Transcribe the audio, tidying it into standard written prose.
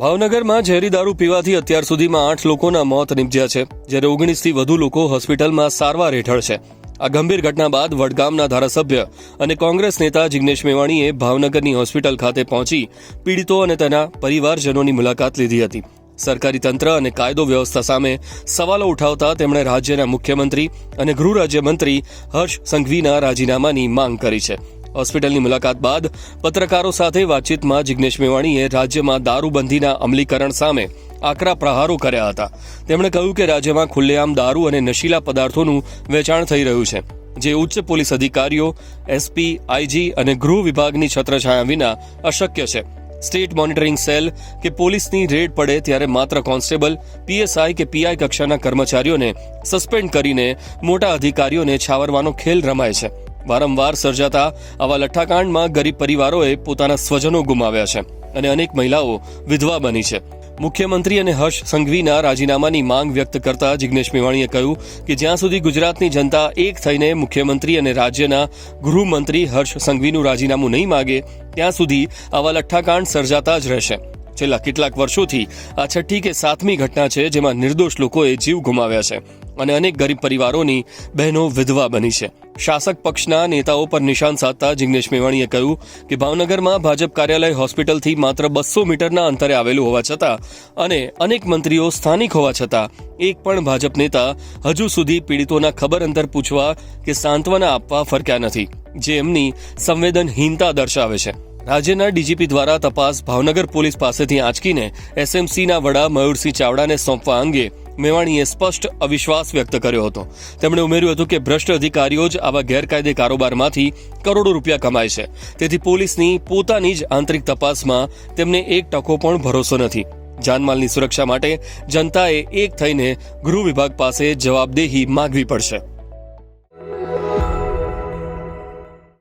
ભાવનગરમાં ઝેરી દારૂ પીવાથી અત્યાર સુધીમાં 8 લોકોના મોત નિપજ્યા છે, જ્યારે 19થી વધુ લોકો હોસ્પિટલમાં સારવાર હેઠળ છે. આ ગંભીર ઘટના બાદ વડગામના ધારાસભ્ય અને કોંગ્રેસ નેતા જિગ્નેશ મેવાણીએ ભાવનગરની હોસ્પિટલ ખાતે પહોંચી પીડિતો અને તેના પરિવારજનોની મુલાકાત લીધી હતી. સરકારી તંત્ર અને કાયદો વ્યવસ્થા સામે સવાલો ઉઠાવતા તેમણે રાજ્યના મુખ્યમંત્રી અને ગૃહ રાજ્યમંત્રી હર્ષ સંઘવીના રાજીનામાની માંગ કરી છે. હોસ્પિટલની મુલાકાત બાદ પત્રકારો સાથે વાતચીતમાં જિગ્નેશ મેવાણીએ રાજ્યમાં દારૂબંધીના અમલીકરણ સામે આકરા પ્રહારો કર્યા હતા. તેમણે કહ્યું કે રાજ્યમાં ખુલ્લેઆમ દારૂ અને નશીલા પદાર્થોનું વેચાણ થઈ રહ્યું છે, જે ઉચ્ચ પોલીસ અધિકારીઓ, એસપી, આઈજી અને ગૃહ વિભાગની છત્રછાયા વિના અશક્ય છે. સ્ટેટ મોનિટરિંગ સેલ કે પોલીસની રેડ પડે ત્યારે માત્ર કોન્સ્ટેબલ, પીએસઆઈ કે પીઆઈ કક્ષાના કર્મચારીઓને સસ્પેન્ડ કરીને મોટા અધિકારીઓને છાવરવાનો ખેલ રમાય છે. વારંવાર સર્જાતા આવા લઠ્ઠાકાંડમાં ગરીબ પરિવારોએ પોતાના સ્વજનો ગુમાવ્યા છે અને અનેક મહિલાઓ વિધવા બની છે. મુખ્યમંત્રી અને હર્ષ સંઘવીના રાજીનામાની માંગ વ્યક્ત કરતા જિગ્નેશ મેવાણીએ કહ્યું કે જ્યાં સુધી ગુજરાતની જનતા એક થઈને મુખ્યમંત્રી અને રાજ્યના ગૃહમંત્રી હર્ષ સંઘવીનું રાજીનામું નહીં માગે ત્યાં સુધી આવા લઠ્ઠાકાંડ સર્જાતા જ રહેશે. છેલ્લા કેટલાક વર્ષોથી આ 6ઠ્ઠી કે 7મી ઘટના છે જેમાં નિર્દોષ લોકોએ જીવ ગુમાવ્યા છે અને અનેક ગરીબ પરિવારોની બહેનો વિધવા બની છે. શાસક પક્ષના નેતાઓ પર નિશાન સાધતા જિગ્નેશ મેવાણીએ કહ્યું કે ભાવનગરમાં ભાજપ કાર્યાલય હોસ્પિટલથી માત્ર 200 મીટરના અંતરે આવેલું હોવા છતાં અને અનેક મંત્રીઓ સ્થાનિક હોવા છતાં એક પણ ભાજપ નેતા હજુ સુધી પીડિતોના ખબર અંતર પૂછવા કે સાંત્વના આપવા ફરક્યા નથી, જે એમની સંવેદનહીનતા દર્શાવે છે. રાજ્યના ડીજીપી દ્વારા તપાસ ભાવનગર પોલીસ પાસેથી આંચકીને એસએમસીના વડા મયુરસિંહ ચાવડાને સોંપવા અંગે મેવાણીએ સ્પષ્ટ અવિશ્વાસ વ્યક્ત કર્યો હતો. તેમણે ઉમેર્યું હતું કે ભ્રષ્ટ અધિકારીઓ જ આવા ગેરકાયદે કારોબારમાંથી કરોડો રૂપિયા કમાય છે, તેથી પોલીસની પોતાની જ આંતરિક તપાસમાં તેમને 1% પણ ભરોસો નથી. જાનમાલની સુરક્ષા માટે જનતાએ એક થઈને ગૃહ વિભાગ પાસે જવાબદેહી માગવી પડશે.